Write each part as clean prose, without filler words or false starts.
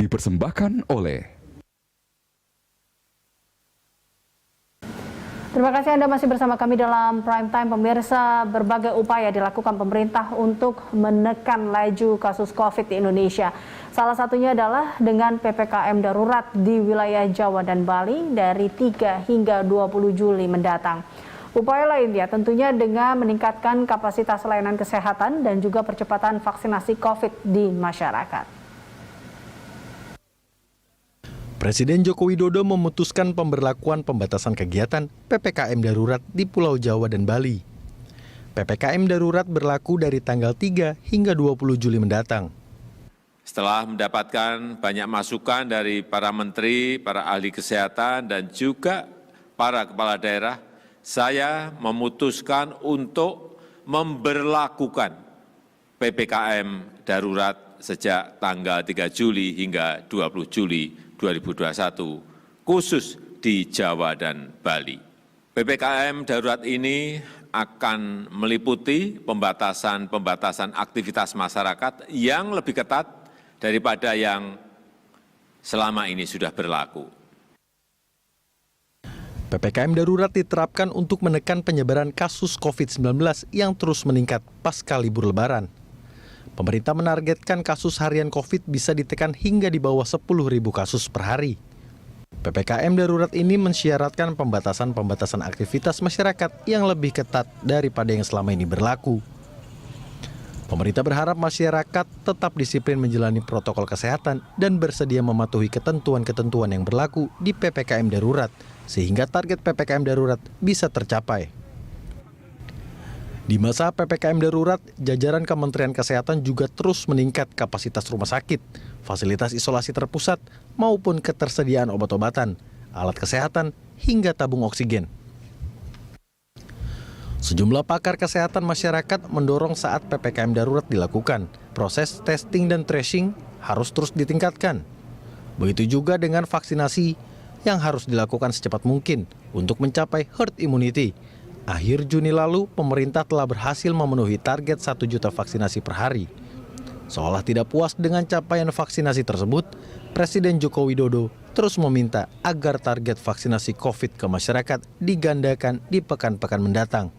dipersembahkan oleh Terima kasih Anda masih bersama kami dalam Prime Time. Pemirsa, berbagai upaya dilakukan pemerintah untuk menekan laju kasus COVID di Indonesia. Salah satunya adalah dengan PPKM darurat di wilayah Jawa dan Bali dari 3 hingga 20 Juli mendatang. Upaya lainnya tentunya dengan meningkatkan kapasitas layanan kesehatan dan juga percepatan vaksinasi COVID di masyarakat. Presiden Joko Widodo memutuskan pemberlakuan pembatasan kegiatan PPKM darurat di Pulau Jawa dan Bali. PPKM darurat berlaku dari tanggal 3 hingga 20 Juli mendatang. Setelah mendapatkan banyak masukan dari para menteri, para ahli kesehatan, dan juga para kepala daerah, saya memutuskan untuk memberlakukan PPKM darurat sejak tanggal 3 Juli hingga 20 Juli 2021, khusus di Jawa dan Bali. PPKM darurat ini akan meliputi pembatasan aktivitas masyarakat yang lebih ketat daripada yang selama ini sudah berlaku. PPKM darurat diterapkan untuk menekan penyebaran kasus COVID-19 yang terus meningkat pasca libur Lebaran. Pemerintah menargetkan kasus harian COVID bisa ditekan hingga di bawah 10.000 kasus per hari. PPKM darurat ini mensyaratkan pembatasan aktivitas masyarakat yang lebih ketat daripada yang selama ini berlaku. Pemerintah berharap masyarakat tetap disiplin menjalani protokol kesehatan dan bersedia mematuhi ketentuan-ketentuan yang berlaku di PPKM darurat, sehingga target PPKM darurat bisa tercapai. Di masa PPKM darurat, jajaran Kementerian Kesehatan juga terus meningkat kapasitas rumah sakit, fasilitas isolasi terpusat, maupun ketersediaan obat-obatan, alat kesehatan, hingga tabung oksigen. Sejumlah pakar kesehatan masyarakat mendorong saat PPKM darurat dilakukan, proses testing dan tracing harus terus ditingkatkan. Begitu juga dengan vaksinasi yang harus dilakukan secepat mungkin untuk mencapai herd immunity. Akhir Juni lalu, pemerintah telah berhasil memenuhi target 1 juta vaksinasi per hari. Seolah tidak puas dengan capaian vaksinasi tersebut, Presiden Joko Widodo terus meminta agar target vaksinasi COVID ke masyarakat digandakan di pekan-pekan mendatang.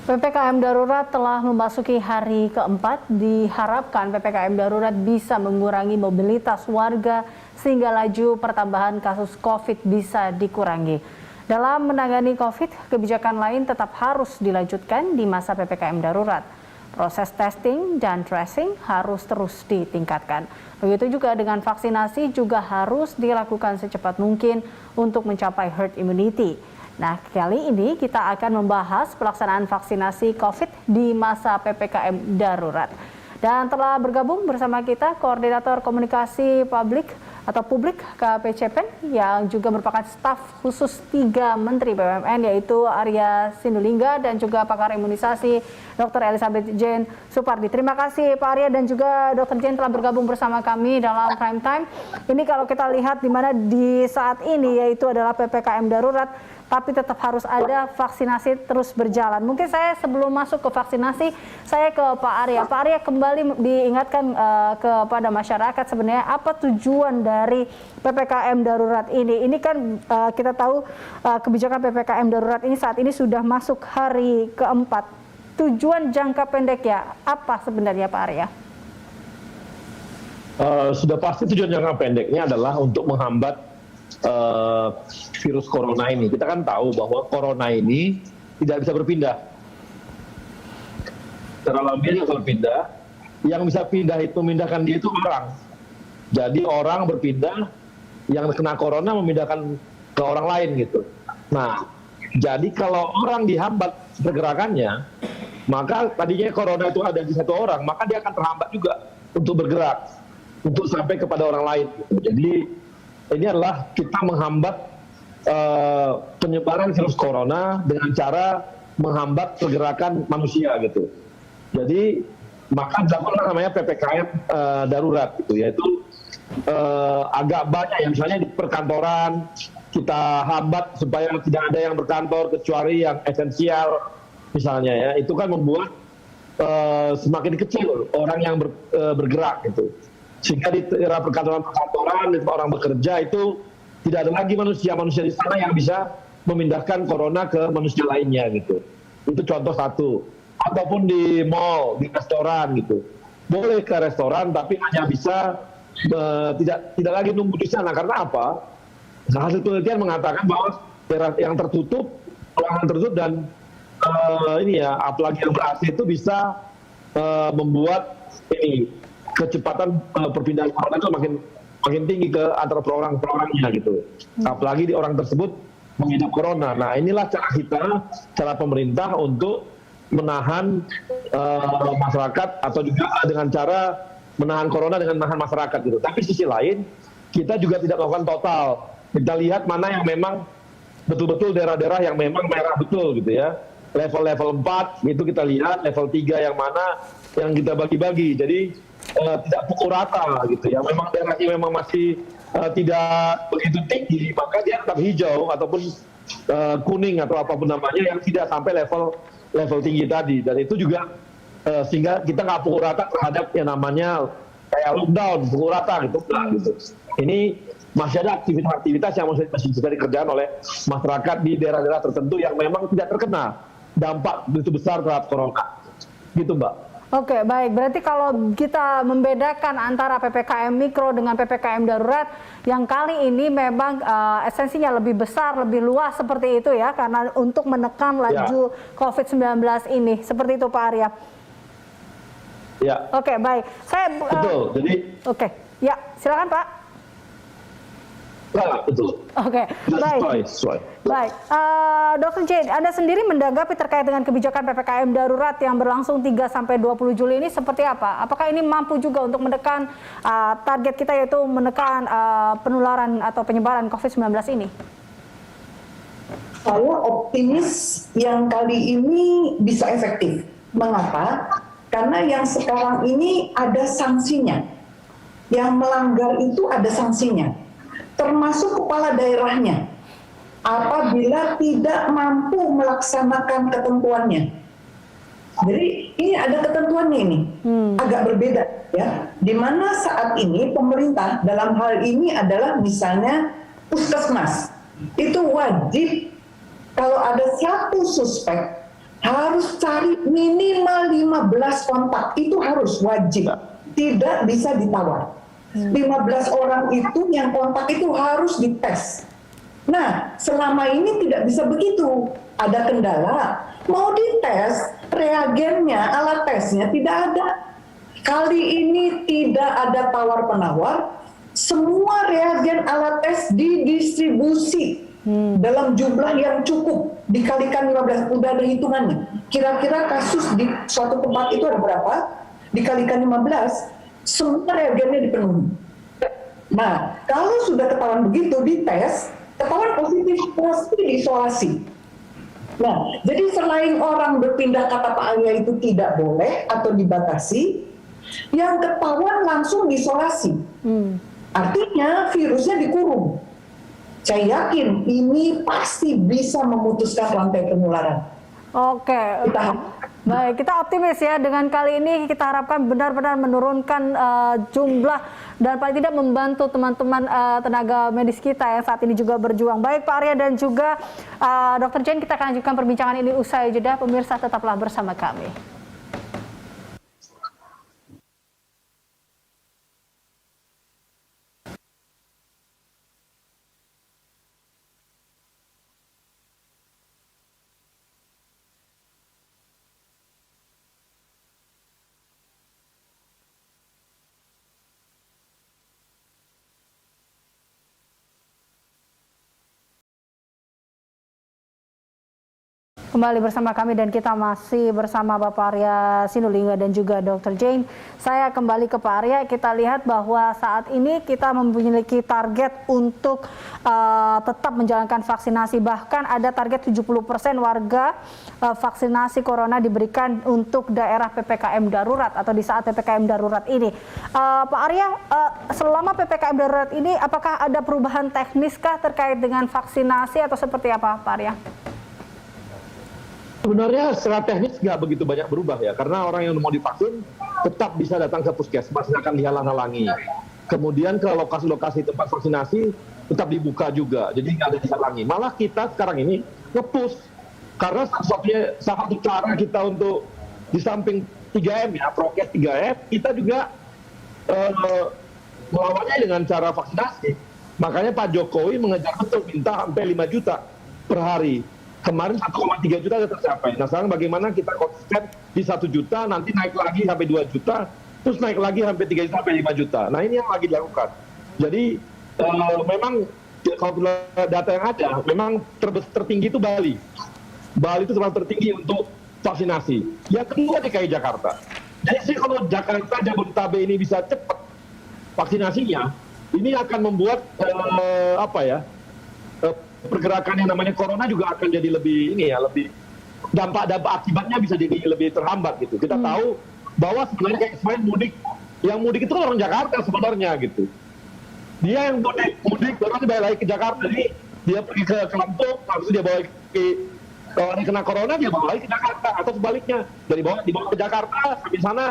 PPKM darurat telah memasuki hari keempat. Diharapkan PPKM darurat bisa mengurangi mobilitas warga sehingga laju pertambahan kasus COVID bisa dikurangi. Dalam menangani COVID, kebijakan lain tetap harus dilanjutkan di masa PPKM darurat. Proses testing dan tracing harus terus ditingkatkan. Begitu juga dengan vaksinasi juga harus dilakukan secepat mungkin untuk mencapai herd immunity. Nah, kali ini kita akan membahas pelaksanaan vaksinasi COVID di masa PPKM darurat. Dan telah bergabung bersama kita Koordinator Komunikasi Publik KPCPEN yang juga merupakan staf khusus 3 Menteri BUMN yaitu Arya Sinulinga dan juga pakar imunisasi Dr. Elizabeth Jane Supardi. Terima kasih Pak Arya dan juga Dr. Jane telah bergabung bersama kami dalam Prime Time. Ini kalau kita lihat di mana di saat ini yaitu adalah PPKM darurat, tapi tetap harus ada vaksinasi terus berjalan. Mungkin saya sebelum masuk ke vaksinasi, saya ke Pak Arya. Pak Arya kembali diingatkan kepada masyarakat sebenarnya apa tujuan dari PPKM darurat ini. Ini kan kita tahu kebijakan PPKM darurat ini saat ini sudah masuk hari keempat. Tujuan jangka pendek ya apa sebenarnya Pak Arya? Sudah pasti tujuan jangka pendeknya adalah untuk menghambat virus corona ini. Kita kan tahu bahwa corona ini tidak bisa berpindah. Secara alamiah bisa berpindah. Yang bisa pindah itu memindahkan dia itu orang. Jadi orang berpindah, yang kena corona memindahkan ke orang lain gitu. Nah, jadi kalau orang dihambat pergerakannya, maka tadinya corona itu ada di satu orang, maka dia akan terhambat juga untuk bergerak, untuk sampai kepada orang lain. Gitu. Jadi ini adalah kita menghambat penyebaran virus corona dengan cara menghambat pergerakan manusia gitu. Jadi maka dilakukan namanya PPKM darurat gitu, yaitu agak banyak ya, misalnya di perkantoran kita hambat supaya tidak ada yang berkantor kecuali yang esensial. misalnya ya, itu kan membuat semakin kecil orang yang bergerak gitu. Sehingga di era perkantoran orang bekerja itu tidak ada lagi manusia di sana yang bisa memindahkan corona ke manusia lainnya gitu. Itu contoh satu. Ataupun di mall, di restoran gitu. Boleh ke restoran tapi hanya bisa tidak lagi nunggu di sana. Karena apa? Hasil penelitian mengatakan bahwa daerah yang tertutup, ruangan tertutup dan apalagi yang ber-AC itu bisa membuat kecepatan perpindahan corona itu makin tinggi ke antara perorangnya gitu. Apalagi di orang tersebut mengidap corona. Nah, inilah cara pemerintah untuk menahan masyarakat atau juga dengan cara menahan corona dengan menahan masyarakat gitu. Tapi sisi lain kita juga tidak melakukan total. Kita lihat mana yang memang betul-betul daerah-daerah yang memang merah betul gitu ya. Level 4 itu kita lihat, level 3 yang mana yang kita bagi-bagi. Jadi tidak pukul rata gitu ya. Memang daerahnya memang masih tidak begitu tinggi, maka dia tetap hijau ataupun kuning atau apapun namanya yang tidak sampai level tinggi tadi. Dan itu juga sehingga kita nggak pukul rata terhadap yang namanya kayak lockdown, pukul rata gitu. Nah, gitu. Ini masih ada aktivitas-aktivitas yang masih bisa dikerjakan oleh masyarakat di daerah-daerah tertentu yang memang tidak terkena dampak begitu besar terhadap corona. Gitu, Mbak. Oke, baik. Berarti kalau kita membedakan antara PPKM mikro dengan PPKM darurat, yang kali ini memang esensinya lebih besar, lebih luas seperti itu ya, karena untuk menekan laju COVID-19 ini. Seperti itu, Pak Arya. Ya. Oke, baik. Betul. Jadi. Oke, ya, silakan Pak. Ya, betul. Oke, baik. Baik, Dr. Jane, Anda sendiri menanggapi terkait dengan kebijakan PPKM darurat yang berlangsung 3-20 Juli ini seperti apa? Apakah ini mampu juga untuk menekan target kita, yaitu menekan penularan atau penyebaran COVID-19 ini? Saya optimis yang kali ini bisa efektif. Mengapa? Karena yang sekarang ini ada sanksinya. Yang melanggar itu ada sanksinya, termasuk kepala daerahnya apabila tidak mampu melaksanakan ketentuannya. Jadi ini ada ketentuannya ini, agak berbeda ya. Di mana saat ini pemerintah dalam hal ini adalah misalnya puskesmas itu wajib kalau ada satu suspek harus cari minimal 15 kontak, itu harus wajib, tidak bisa ditawar. 15 orang itu yang kontak itu harus dites. Nah, selama ini tidak bisa begitu. Ada kendala, mau dites, reagennya, alat tesnya tidak ada. Kali ini tidak ada tawar-penawar, semua reagen alat tes didistribusi dalam jumlah yang cukup, dikalikan 15, udah ada hitungannya. Kira-kira kasus di suatu tempat itu ada berapa, dikalikan 15, semua reagennya dipenuhi. Nah, kalau sudah ketahuan begitu, dites, ketahuan positif, pasti diisolasi. Nah, jadi selain orang berpindah, kata Pak Arya itu tidak boleh atau dibatasi, yang ketahuan langsung diisolasi. Artinya virusnya dikurung. Saya yakin ini pasti bisa memutuskan rantai penularan. Oke, baik, kita optimis ya dengan kali ini. Kita harapkan benar-benar menurunkan jumlah dan paling tidak membantu teman-teman tenaga medis kita yang saat ini juga berjuang. Baik Pak Arya dan juga Dr. Jane, kita akan lanjutkan perbincangan ini usai jeda. Pemirsa tetaplah bersama kami. Kembali bersama kami dan kita masih bersama Bapak Arya Sinulinga dan juga Dr. Jane. Saya kembali ke Pak Arya, kita lihat bahwa saat ini kita memiliki target untuk tetap menjalankan vaksinasi. Bahkan ada target 70% warga vaksinasi corona diberikan untuk daerah PPKM darurat atau di saat PPKM darurat ini. Pak Arya, selama PPKM darurat ini apakah ada perubahan teknis kah terkait dengan vaksinasi atau seperti apa Pak Arya? Sebenarnya secara teknis nggak begitu banyak berubah ya, karena orang yang mau divaksin tetap bisa datang ke puskesmas, akan dihalang-halangi. Kemudian ke lokasi-lokasi tempat vaksinasi tetap dibuka juga, jadi nggak ada dihalangi. Malah kita sekarang ini nge-push, karena salah satu cara kita untuk di samping 3M ya, prokes 3M, kita juga melawannya dengan cara vaksinasi. Makanya Pak Jokowi mengejar betul, minta sampai 5 juta per hari. Kemarin 1,3 juta sudah tercapai. Nah sekarang bagaimana kita konsisten di 1 juta, nanti naik lagi sampai 2 juta, terus naik lagi sampai 3 juta, sampai 5 juta. Nah ini yang lagi dilakukan. Jadi memang kalau data yang ada, memang tertinggi itu Bali. Bali itu terlalu tertinggi untuk vaksinasi. Yang kedua DKI Jakarta. Jadi sih kalau Jakarta, Jabodetabek ini bisa cepat vaksinasinya, ini akan membuat pergerakan yang namanya corona juga akan jadi lebih lebih dampak akibatnya bisa jadi lebih terhambat gitu. Kita tahu bahwa sebenarnya kayak kemarin yang mudik itu orang Jakarta sebenarnya gitu. Dia yang mudik baru dia balik lagi ke Jakarta, jadi dia pergi ke Lampung, habis itu dia bawa kalau dia kena corona dia bawa lagi ke Jakarta, atau sebaliknya dibawa ke Jakarta, sampai sana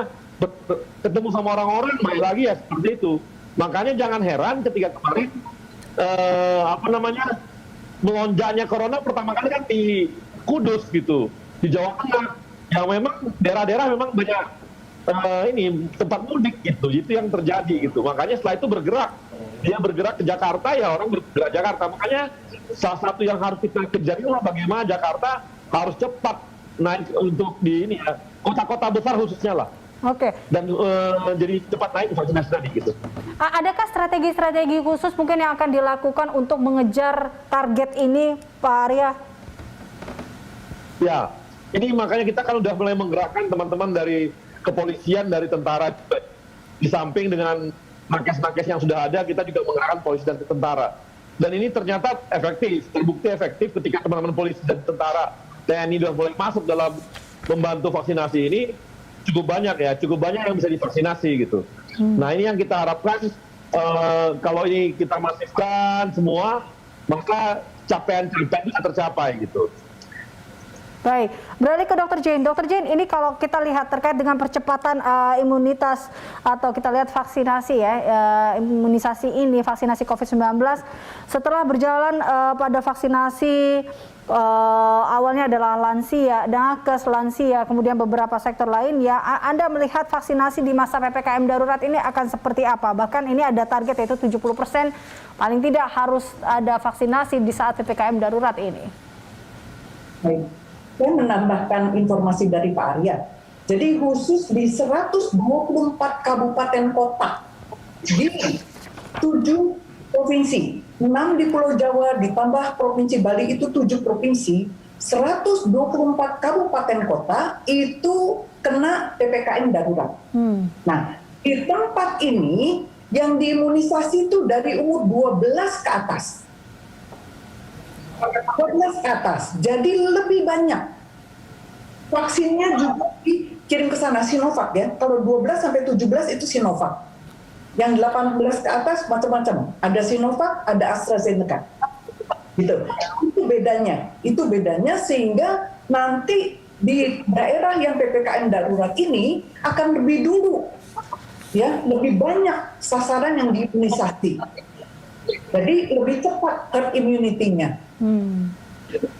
ketemu sama orang-orang, balik lagi ya seperti itu. Makanya jangan heran ketika kemarin melonjaknya corona pertama kali kan di Kudus gitu, di Jawa Tengah, yang memang daerah-daerah memang banyak tempat mudik gitu, itu yang terjadi gitu. Makanya setelah itu dia bergerak ke Jakarta, ya orang bergerak Jakarta. Makanya salah satu yang harus kita kejar adalah bagaimana Jakarta harus cepat naik untuk di kota-kota besar khususnya lah. Oke. Dan jadi cepat naik vaksinasi tadi gitu. Adakah strategi-strategi khusus mungkin yang akan dilakukan untuk mengejar target ini, Pak Arya? Ya, ini makanya kita kan udah mulai menggerakkan teman-teman dari kepolisian, dari tentara. Di samping dengan nakes-nakes yang sudah ada, kita juga menggerakkan polisi dan tentara. Dan ini ternyata efektif, terbukti efektif ketika teman-teman polisi dan tentara TNI sudah mulai masuk dalam membantu vaksinasi ini. Cukup banyak yang bisa divaksinasi gitu. Nah ini yang kita harapkan, kalau ini kita masifkan semua, maka capaian bisa tercapai gitu. Baik, beralih ke Dr. Jane. Dr. Jane, ini kalau kita lihat terkait dengan percepatan imunitas atau kita lihat vaksinasi ya, imunisasi ini, vaksinasi COVID-19, setelah berjalan pada vaksinasi awalnya adalah lansia, nakes, lansia, kemudian beberapa sektor lain ya, Anda melihat vaksinasi di masa PPKM darurat ini akan seperti apa? Bahkan ini ada target yaitu 70% paling tidak harus ada vaksinasi di saat PPKM darurat ini. Baik. Saya menambahkan informasi dari Pak Arya. Jadi khusus di 124 kabupaten kota di 7 provinsi, 6 di Pulau Jawa ditambah Provinsi Bali itu 7 provinsi, 124 kabupaten kota itu kena PPKM darurat. Nah, di tempat ini yang diimunisasi itu dari umur 12 ke atas. 12 ke atas, jadi lebih banyak. Vaksinnya juga dikirim ke sana, Sinovac ya. Kalau 12 sampai 17 itu Sinovac. Yang 18 ke atas macam-macam. Ada Sinovac, ada AstraZeneca. Gitu. Itu bedanya sehingga nanti di daerah yang PPKM darurat ini akan lebih dulu ya, lebih banyak sasaran yang diimunisasi. Jadi lebih cepat herd immunity-nya.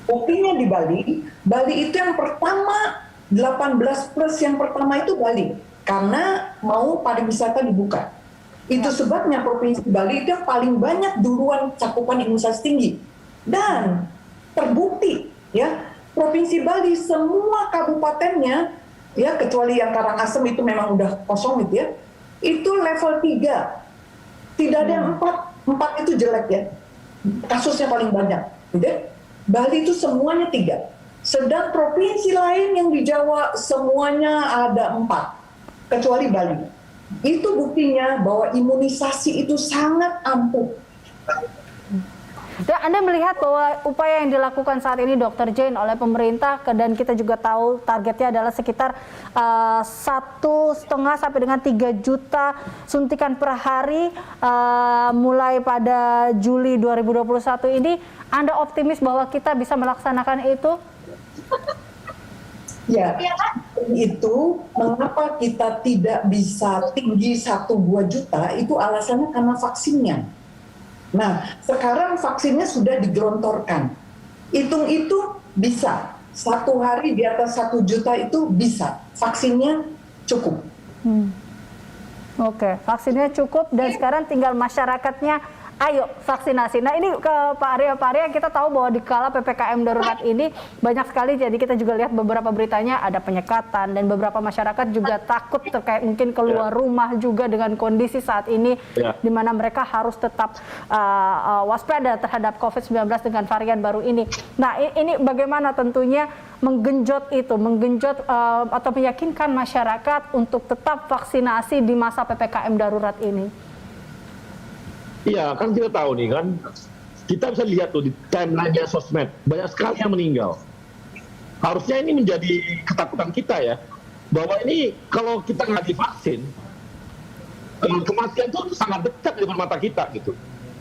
Buktinya di Bali itu yang pertama 18 plus yang pertama itu Bali karena mau pariwisata dibuka. Itu sebabnya Provinsi Bali itu yang paling banyak duluan cakupan imunisasi tinggi. Dan terbukti ya, Provinsi Bali semua kabupatennya ya kecuali yang Karangasem itu memang udah kosong gitu ya. Itu level 3. Tidak ada yang 4 itu jelek ya. Kasusnya paling banyak, gitu ya. Bali itu semuanya 3. Sedang provinsi lain yang di Jawa semuanya ada 4, kecuali Bali. Itu buktinya bahwa imunisasi itu sangat ampuh. Dan Anda melihat bahwa upaya yang dilakukan saat ini Dr. Jane oleh pemerintah, dan kita juga tahu targetnya adalah sekitar 1,5 sampai dengan 3 juta suntikan per hari mulai pada Juli 2021 ini, Anda optimis bahwa kita bisa melaksanakan itu? Ya, itu mengapa kita tidak bisa tinggi 1-2 juta, itu alasannya karena vaksinnya. Nah, sekarang vaksinnya sudah digelontorkan. Hitung itu bisa. 1 hari di atas 1 juta itu bisa. Vaksinnya cukup. Oke, vaksinnya cukup dan sekarang tinggal masyarakatnya ayo vaksinasi. Nah ini ke Pak Arya, kita tahu bahwa di kala PPKM darurat ini banyak sekali, jadi kita juga lihat beberapa beritanya ada penyekatan dan beberapa masyarakat juga takut terkait mungkin keluar rumah juga dengan kondisi saat ini di mana mereka harus tetap waspada terhadap COVID-19 dengan varian baru ini. Nah ini bagaimana tentunya menggenjot atau meyakinkan masyarakat untuk tetap vaksinasi di masa PPKM darurat ini? Iya, kan kita tahu nih kan, kita bisa lihat tuh di timeline-nya sosmed, banyak sekali yang meninggal. Harusnya ini menjadi ketakutan kita ya, bahwa ini kalau kita nggak divaksin, kematian itu sangat dekat di depan mata kita gitu.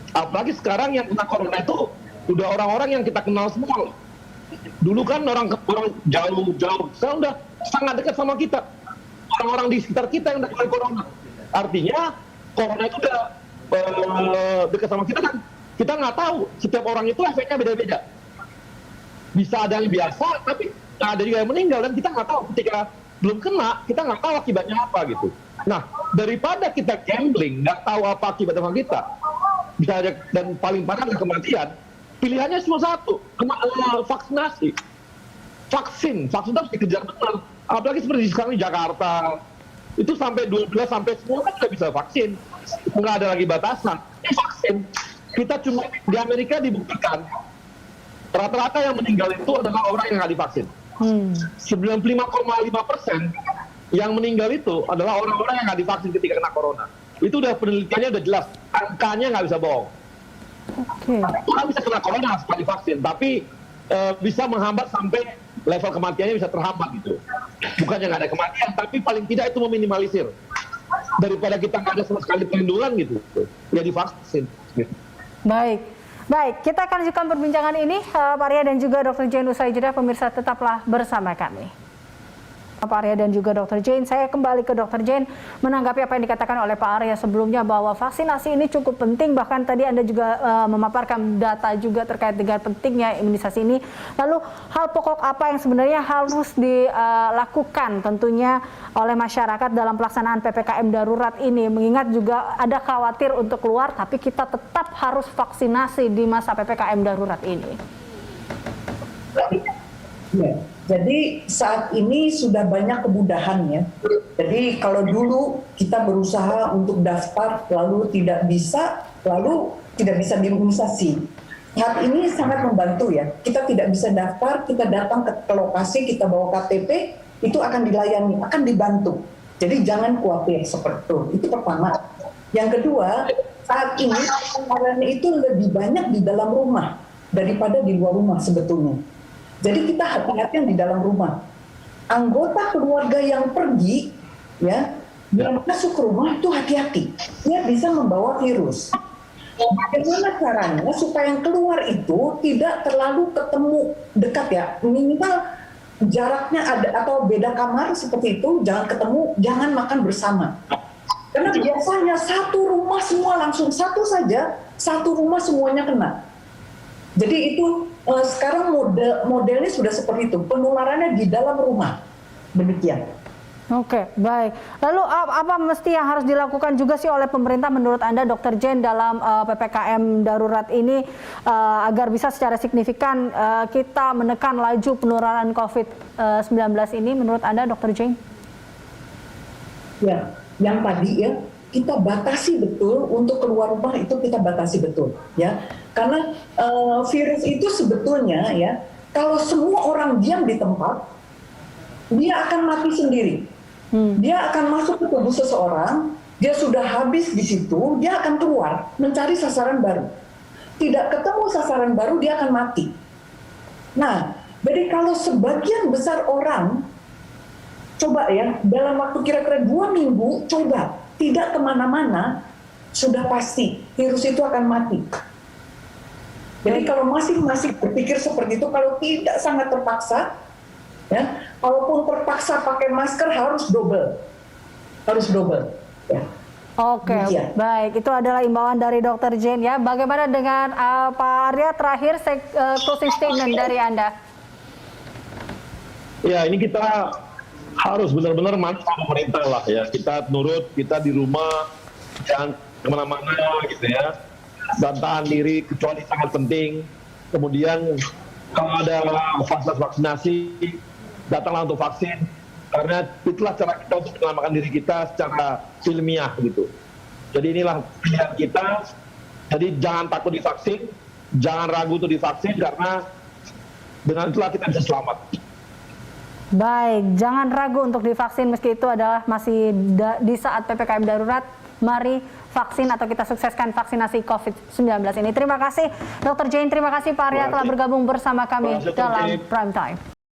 Apalagi sekarang yang kena corona itu udah orang-orang yang kita kenal semua. Dulu kan orang jauh, sekarang udah sangat dekat sama kita. Orang-orang di sekitar kita yang udah kena corona. Artinya corona itu udah dekat sama kita kan, kita nggak tahu setiap orang itu efeknya beda-beda. Bisa ada yang biasa, tapi ada juga yang meninggal dan kita nggak tahu ketika belum kena, kita nggak tahu akibatnya apa gitu. Nah, daripada kita gambling, nggak tahu apa akibat sama kita, bisa ada dan paling parah adalah kematian. Pilihannya cuma satu, vaksinasi. Vaksin itu harus dikejar benar. Apalagi seperti sekarang di Jakarta, itu sampai 12 sampai semua kan sudah bisa vaksin, nggak ada lagi batasan. Ini vaksin, kita cuma di Amerika dibuktikan rata-rata yang meninggal itu adalah orang yang nggak divaksin. 95,5% yang meninggal itu adalah orang-orang yang nggak divaksin ketika kena corona. Itu udah penelitiannya udah jelas, angkanya nggak bisa bohong. Orang bisa kena corona setelah divaksin, tapi bisa menghambat sampai level kematiannya bisa terhambat gitu. Bukannya nggak ada kematian, tapi paling tidak itu meminimalisir. Daripada kita nggak ada sama sekali perlindungan gitu, ya divaksin. Gitu. Baik, kita akan lanjutkan perbincangan ini, Pak Arya dan juga Dr. Jane usai jeda. Pemirsa tetaplah bersama kami. Pak Arya dan juga Dr. Jane, saya kembali ke Dr. Jane menanggapi apa yang dikatakan oleh Pak Arya sebelumnya bahwa vaksinasi ini cukup penting, bahkan tadi Anda juga memaparkan data juga terkait dengan pentingnya imunisasi ini. Lalu hal pokok apa yang sebenarnya harus dilakukan tentunya oleh masyarakat dalam pelaksanaan PPKM darurat ini, mengingat juga ada khawatir untuk keluar tapi kita tetap harus vaksinasi di masa PPKM darurat ini. Ya. Jadi saat ini sudah banyak kemudahan ya. Jadi kalau dulu kita berusaha untuk daftar lalu tidak bisa diimunisasi. Saat ini sangat membantu ya. Kita tidak bisa daftar, kita datang ke lokasi, kita bawa KTP, itu akan dilayani, akan dibantu. Jadi jangan khawatir seperti itu pertama. Yang kedua, saat ini penularannya itu lebih banyak di dalam rumah daripada di luar rumah sebetulnya. Jadi kita hati-hati yang di dalam rumah. Anggota keluarga yang pergi, ya, yang masuk ke rumah itu hati-hati. Dia bisa membawa virus. Bagaimana caranya supaya yang keluar itu tidak terlalu ketemu dekat ya, minimal jaraknya ada atau beda kamar seperti itu, jangan ketemu, jangan makan bersama. Karena biasanya satu rumah semua langsung satu saja, satu rumah semuanya kena. Jadi itu sekarang modelnya sudah seperti itu, penularannya di dalam rumah. Demikian. Oke, baik. Lalu apa mesti yang harus dilakukan juga sih oleh pemerintah menurut Anda, Dr. Jane, dalam PPKM darurat ini agar bisa secara signifikan kita menekan laju penularan COVID-19 ini menurut Anda, Dr. Jane? Ya, yang tadi ya, kita batasi betul untuk keluar rumah itu kita batasi betul ya, karena virus itu sebetulnya ya kalau semua orang diam di tempat dia akan mati sendiri. Dia akan masuk ke tubuh seseorang, dia sudah habis di situ, dia akan keluar mencari sasaran baru. Tidak ketemu sasaran baru dia akan mati. Nah, jadi kalau sebagian besar orang coba ya dalam waktu kira-kira 2 minggu coba tidak kemana-mana, sudah pasti virus itu akan mati. Jadi kalau masih berpikir seperti itu, kalau tidak sangat terpaksa, Ya, kalaupun terpaksa pakai masker harus double, ya. Oke, Demikian. baik. Itu adalah imbauan dari Dr. Jane ya. Bagaimana dengan Pak Arya terakhir closing statement dari Anda? Ya, ini kita harus benar-benar manut sama pemerintah lah ya. Kita nurut, kita di rumah, jangan kemana-mana gitu ya. Dan tahan diri kecuali sangat penting. Kemudian kalau ada fasilitas vaksinasi, datanglah untuk vaksin. Karena itulah cara kita untuk menyelamatkan diri kita secara ilmiah gitu. Jadi inilah pilihan kita. Jadi jangan takut divaksin, jangan ragu untuk divaksin karena dengan itulah kita bisa selamat. Baik, jangan ragu untuk divaksin meski itu adalah masih di saat PPKM darurat. Mari vaksin atau kita sukseskan vaksinasi COVID-19 ini. Terima kasih Dr. Jane, terima kasih Pak Arya telah bergabung bersama kami dalam Prime Time.